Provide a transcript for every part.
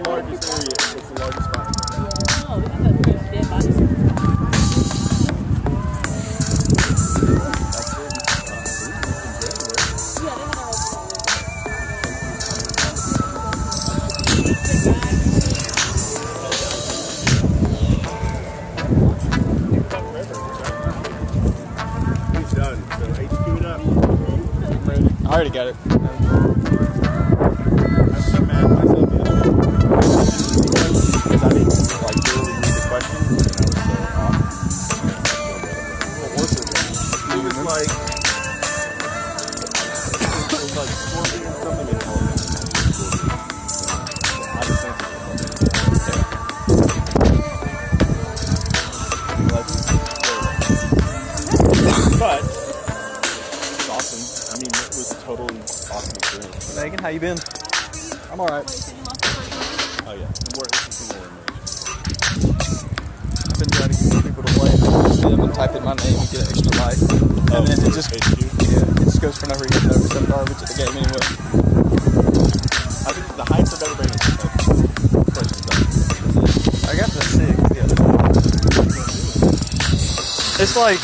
the largest area. It's the largest spot. Oh, this is a pretty dead body. That's it. Yeah, they had a He's done. So HQ it up. I'm ready. I already got it. I'm so mad at myself the other day. Because I didn't like really read the question and I was so off. What was it? It was like scorpion something in color. I was But it's awesome. I mean, it was a totally awesome experience. Megan, how you been? I'm alright. Oh yeah, more interesting than I've been trying to get more people to play. Just them and type in my name and get an extra life. And then it just goes for no reason. There's some garbage at the game anyway. I think the hype of everybody questions done. I got the 6 the other day. It's like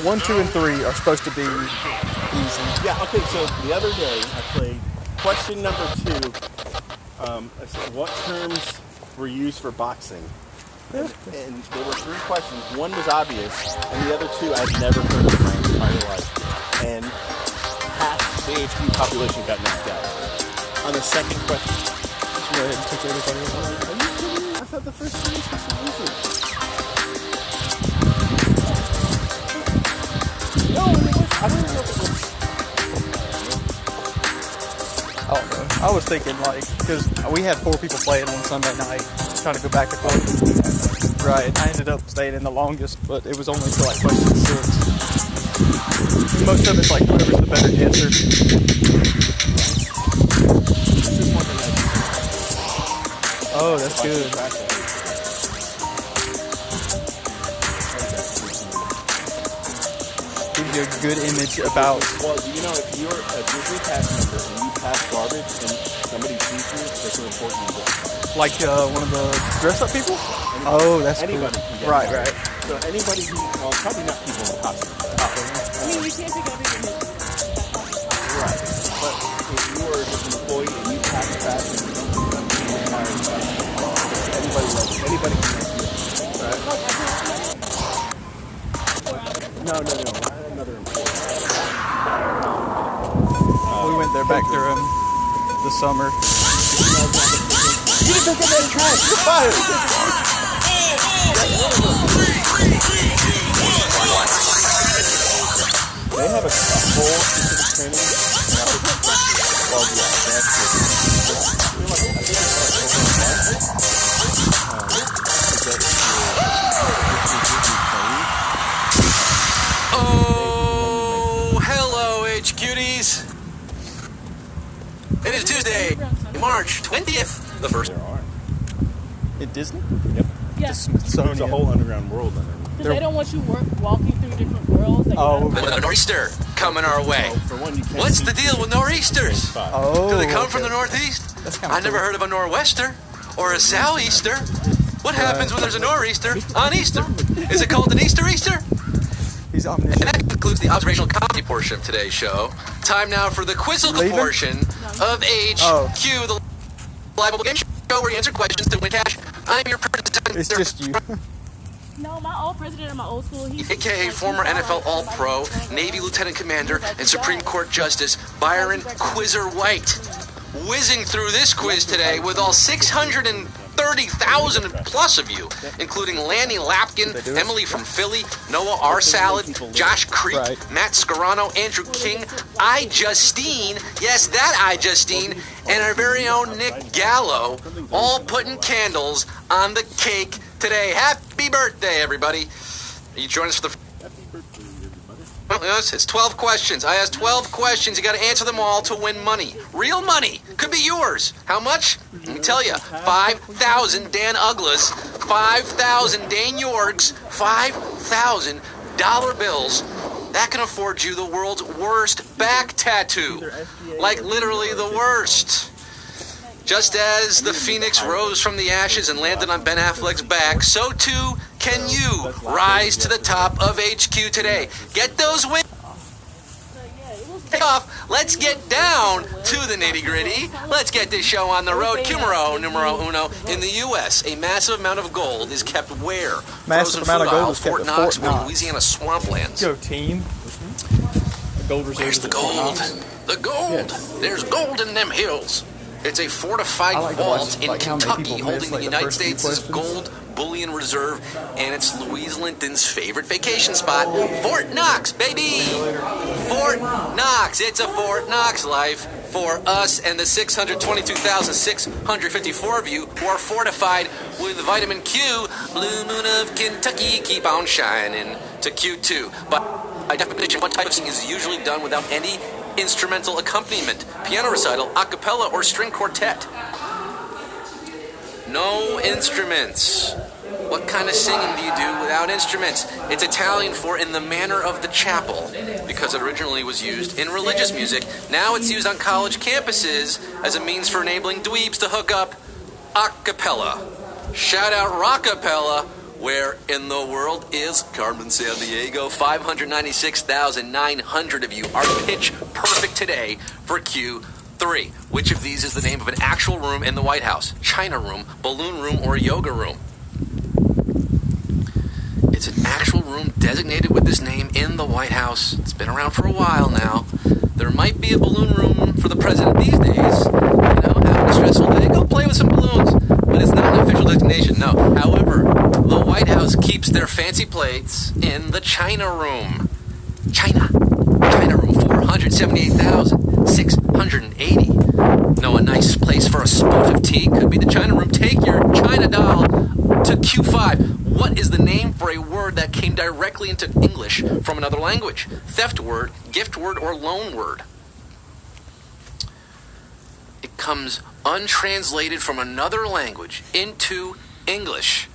1, 2, and 3 are supposed to be easy. Yeah, okay, so the other day I played question number 2. I said, what terms were used for boxing? And there were 3 questions. One was obvious, and the other 2 I'd never heard of in my entire life. And half the HQ population got knocked out. On the second question. Just go ahead and take everybody else. Are you kidding me? I thought the first 3 was so easy. No, it was, I don't even know if it was. I don't know. I was thinking because we had 4 people playing on Sunday night, trying to go back and forth. Right, I ended up staying in the longest, but it was only for question 6. And most of it's whoever's the better dancer. Oh, that's good. Gives you a good image about. Well, you know, if you're a Disney cast member and you pass garbage and somebody sees you, they can report you. Like one of the dress-up people? Oh, that's anybody cool. Can get Right, that. right. So anybody who, well, probably not people in costume. I mean, we can't take everything. Right. But if you are just an employee and you pass fashion, you don't do something anybody can get you. Right? No, not another employee. We went there back during the summer. You didn't pick up that trash. You're fired. They have a whole specific training. Well, yeah, that's good. I think it's Oh, hello, H-Cuties. It is Tuesday, March 20th. The first. There are. At Disney? Yep. Yeah. There's a Smithsonian. whole underground world under there. Because they don't want you walking through different worlds. Oh. A nor'easter coming our way. For one, you can't What's see the deal with nor'easters? Oh. Do they come from the northeast? That's kind of I never heard of a nor'wester or a sou'easter. What happens when there's a nor'easter on Easter? Is it called an Easter? He's And omniscient. that concludes the observational comedy portion of today's show. Time now for the quizzical Leaving? portion of HQ, the live game show where you answer questions to win cash. I'm your presenter. It's just you. No, my old president of my old school, AKA former NFL All-Pro, Navy Lieutenant Commander, and Supreme Court Justice Byron Quizzer White. Whizzing through this quiz today with all 630,000 plus of you, including Lanny Lapkin, Emily from Philly, Noah R. Salad, Josh Creek, Right. Matt Scarano, Andrew King, Justine, yes, that Justine, and our very own Nick Gallo, all putting candles on the cake today. Happy birthday, everybody. Are you joining us for the... Well, yes, it's 12 questions. I asked 12 questions. You got to answer them all to win money. Real money. Could be yours. How much? Let me tell you. 5,000 Dan Uglas, 5,000 Dan Yorgs, 5,000 dollar bills. That can afford you the world's worst back tattoo. Like literally the worst. Just as the phoenix rose from the ashes and landed on Ben Affleck's back, so too can you rise to the top of HQ today. Get those wins. Take off. Let's get down to the nitty-gritty. Let's get this show on the road. Numero uno. In the U.S., a massive amount of gold is kept where? Massive amount of gold is kept Fort at Knox Fort or Knox. Louisiana swamplands. Go team. The gold reserve Where's is the at Fort gold? Knox. The gold. Yes. There's gold in them hills. It's a fortified I like to watch, vault in like, how many Kentucky people holding miss, the like, the United first few States' questions. gold bullion reserve, and it's Louise Linton's favorite vacation spot, Fort Knox, baby! Fort Knox. It's a Fort Knox life for us and the 622,654 of you who are fortified with vitamin Q. Blue moon of Kentucky, keep on shining to Q2. But by definition, one type of singing is usually done without any instrumental accompaniment, piano recital, a cappella, or string quartet. No instruments. What kind of singing do you do without instruments? It's Italian for in the manner of the chapel, because it originally was used in religious music. Now it's used on college campuses as a means for enabling dweebs to hook up a cappella. Shout out rockapella. Where in the world is Carmen Sandiego? 596,900 of you are pitch perfect today for Q3. Which of these is the name of an actual room in the White House? China room, balloon room, or yoga room? It's an actual room designated with this name in the White House. It's been around for a while now. There might be a balloon room for the president these days. You know, having a stressful day, go play with some balloons. But it's not an official designation, no. However, the White House keeps their fancy plates in the China room. China room, 478,680. No, a nice place for a spot of tea could be the China room. Take your China doll to Q5. What is the name for a word that came directly into English from another language? Theft word, gift word, or loan word? It comes untranslated from another language into English.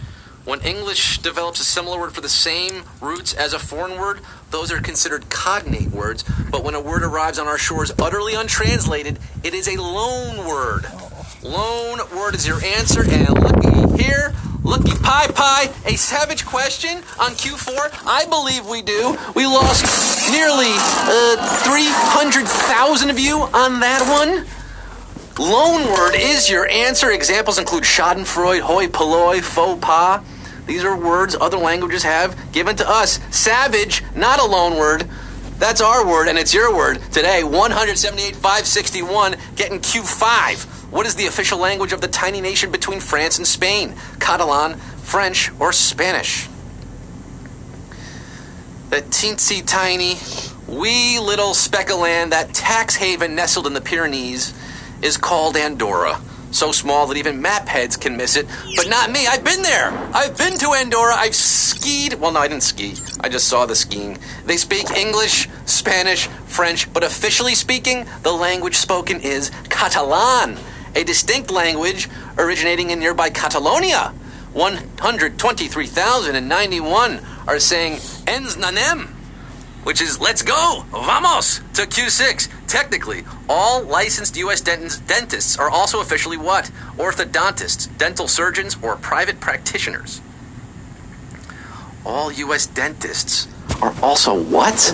When English develops a similar word for the same roots as a foreign word, those are considered cognate words. But when a word arrives on our shores utterly untranslated, it is a loan word. Loan word is your answer, and looky here, looky pie, a savage question on Q4. I believe we do. We lost nearly 300,000 of you on that one. Loan word is your answer. Examples include schadenfreude, hoi polloi, faux pas. These are words other languages have given to us. Savage, not a loan word. That's our word, and it's your word. Today, 178,561, getting Q5. What is the official language of the tiny nation between France and Spain? Catalan, French, or Spanish? That teensy tiny, wee little speck of land, that tax haven nestled in the Pyrenees, is called Andorra. So small that even map heads can miss it, but not me. I've been there. I've been to Andorra. I've skied. Well, no, I didn't ski. I just saw the skiing. They speak English, Spanish, French, but officially speaking, the language spoken is Catalan, a distinct language originating in nearby Catalonia. 123,091 are saying ens nanem, which is let's go, vamos, to Q6. Technically, all licensed U.S. dentists are also officially what? Orthodontists, dental surgeons, or private practitioners. All U.S. dentists are also what?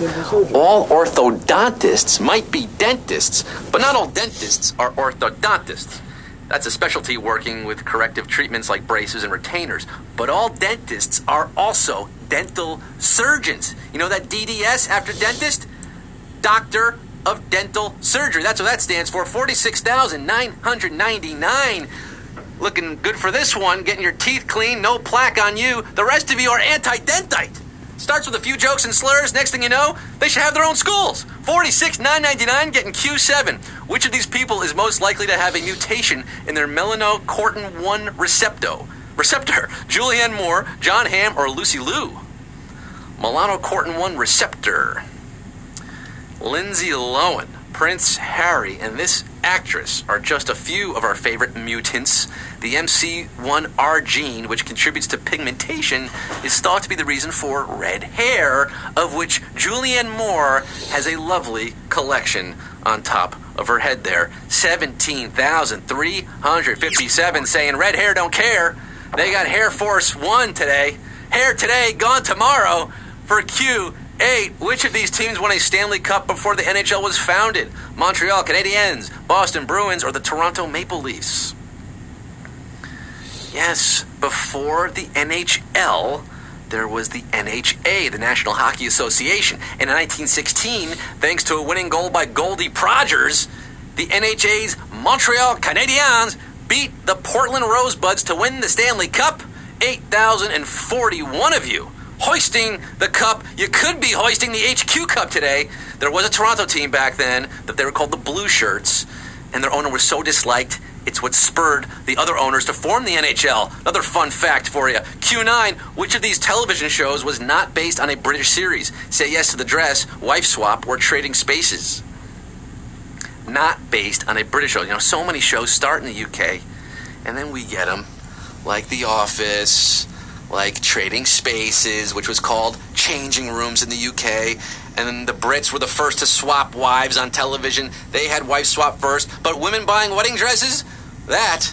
All orthodontists might be dentists, but not all dentists are orthodontists. That's a specialty working with corrective treatments like braces and retainers. But all dentists are also dental surgeons. You know that DDS after dentist? Doctor of Dental Surgery. That's what that stands for. 46,999. Looking good for this one. Getting your teeth clean. No plaque on you. The rest of you are anti-dentite. Starts with a few jokes and slurs. Next thing you know, they should have their own schools. 46,999 getting Q7. Which of these people is most likely to have a mutation in their melanocortin-1 receptor? Julianne Moore, John Hamm, or Lucy Liu? Melanocortin-1 receptor. Lindsay Lohan, Prince Harry, and this actress are just a few of our favorite mutants. The MC1R gene, which contributes to pigmentation, is thought to be the reason for red hair, of which Julianne Moore has a lovely collection on top of her head there. 17,357 saying red hair don't care. They got Hair Force 1 today. Hair today, gone tomorrow. For Q8, which of these teams won a Stanley Cup before the NHL was founded? Montreal Canadiens, Boston Bruins, or the Toronto Maple Leafs? Yes, before the NHL, there was the NHA, the National Hockey Association. And in 1916, thanks to a winning goal by Goldie Progers, the NHA's Montreal Canadiens beat the Portland Rosebuds to win the Stanley Cup. 8,041 of you hoisting the cup. You could be hoisting the HQ Cup today. There was a Toronto team back then that they were called the Blue Shirts, and their owner was so disliked, it's what spurred the other owners to form the NHL. Another fun fact for you. Q9, which of these television shows was not based on a British series? Say Yes to the Dress, Wife Swap, or Trading Spaces. Not based on a British show. You know, so many shows start in the UK, and then we get them, like The Office, like Trading Spaces, which was called Changing Rooms in the UK. And then the Brits were the first to swap wives on television. They had wife swap first. But women buying wedding dresses? That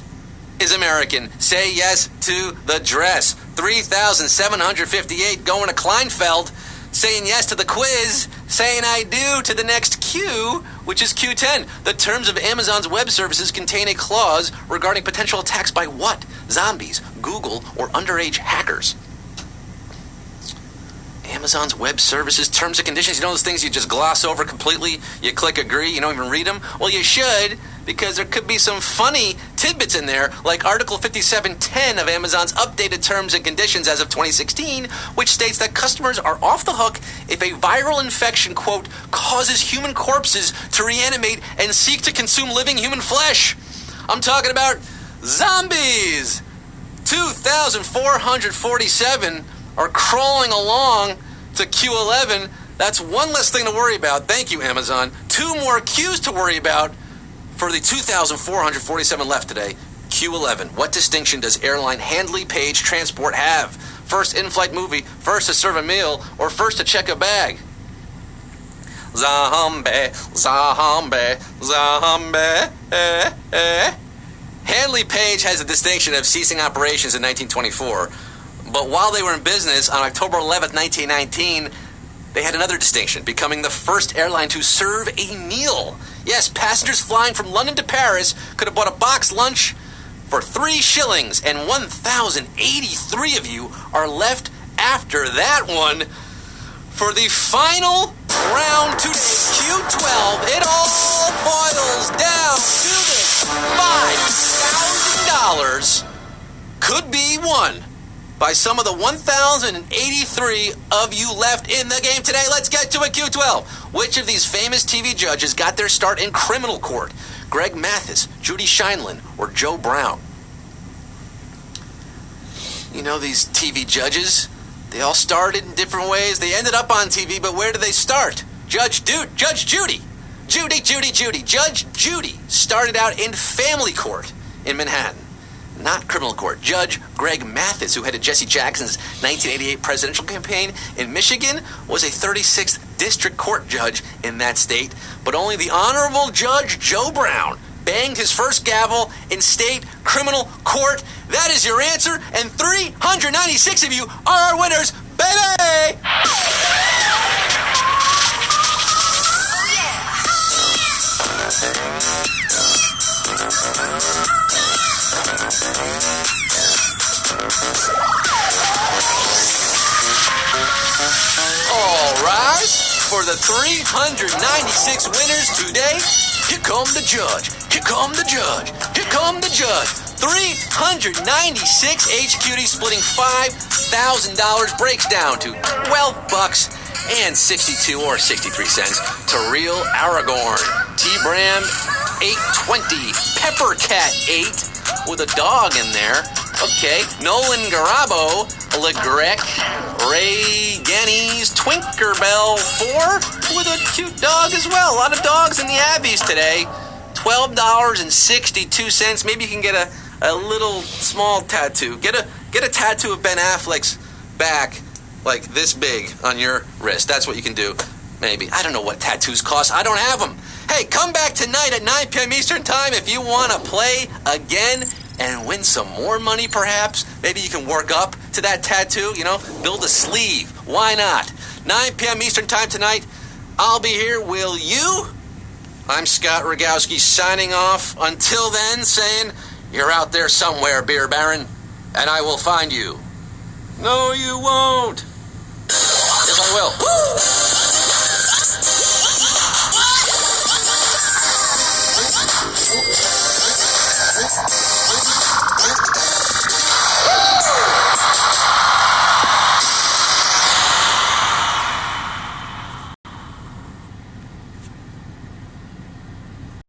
is American. Say yes to the dress. 3,758 going to Kleinfeld. Saying yes to the quiz. Saying I do to the next Q, which is Q10. The terms of Amazon's web services contain a clause regarding potential attacks by what? Zombies, Google, or underage hackers. Amazon's web services, terms and conditions. You know those things you just gloss over completely? You click agree, you don't even read them? Well, you should, because there could be some funny tidbits in there, like Article 5710 of Amazon's updated terms and conditions as of 2016, which states that customers are off the hook if a viral infection, quote, causes human corpses to reanimate and seek to consume living human flesh. I'm talking about zombies. 2,447 are crawling along to Q11. That's one less thing to worry about. Thank you, Amazon. 2 more Qs to worry about for the 2,447 left today. Q11. What distinction does airline Handley Page Transport have? First in-flight movie, first to serve a meal, or first to check a bag? Zombie, zombie, zombie. Handley Page has the distinction of ceasing operations in 1924. But while they were in business on October 11th, 1919, they had another distinction, becoming the first airline to serve a meal. Yes, passengers flying from London to Paris could have bought a box lunch for 3 shillings, and 1,083 of you are left after that one for the final round today, Q12. It all boils down to this. $5,000 could be won by some of the 1,083 of you left in the game today. Let's get to it, Q12. Which of these famous TV judges got their start in criminal court? Greg Mathis, Judy Scheinlin, or Joe Brown? You know these TV judges? They all started in different ways. They ended up on TV, but where did they start? Judge Judy. Judy Judge Judy started out in family court in Manhattan, not criminal court. Judge Greg Mathis, who headed Jesse Jackson's 1988 presidential campaign in Michigan, was a 36th district court judge in that state. But only the Honorable Judge Joe Brown banged his first gavel in state criminal court. That is your answer, and 396 of you are our winners, baby! All right, for the 396 winners today, here come the judge, here come the judge, here come the judge. 396 HQD splitting $5,000 breaks down to $12 and 62 or 63 cents to Real Aragorn, T-Bram 820, Pepper Cat 8 with a dog in there. Okay, Nolan Garabo, LeGrec, Ray Genny's Twinkerbell 4 with a cute dog as well. A lot of dogs in the Abbeys today. $12.62. Maybe you can get a little small tattoo. Get a tattoo of Ben Affleck's back like this big on your wrist. That's what you can do. Maybe. I don't know what tattoos cost. I don't have them. Hey, come back tonight at 9 p.m. Eastern Time if you want to play again and win some more money, perhaps. Maybe you can work up to that tattoo, build a sleeve. Why not? 9 p.m. Eastern Time tonight. I'll be here. Will you? I'm Scott Rogowski signing off. Until then, saying, you're out there somewhere, Beer Baron, and I will find you. No, you won't. Yes, I will.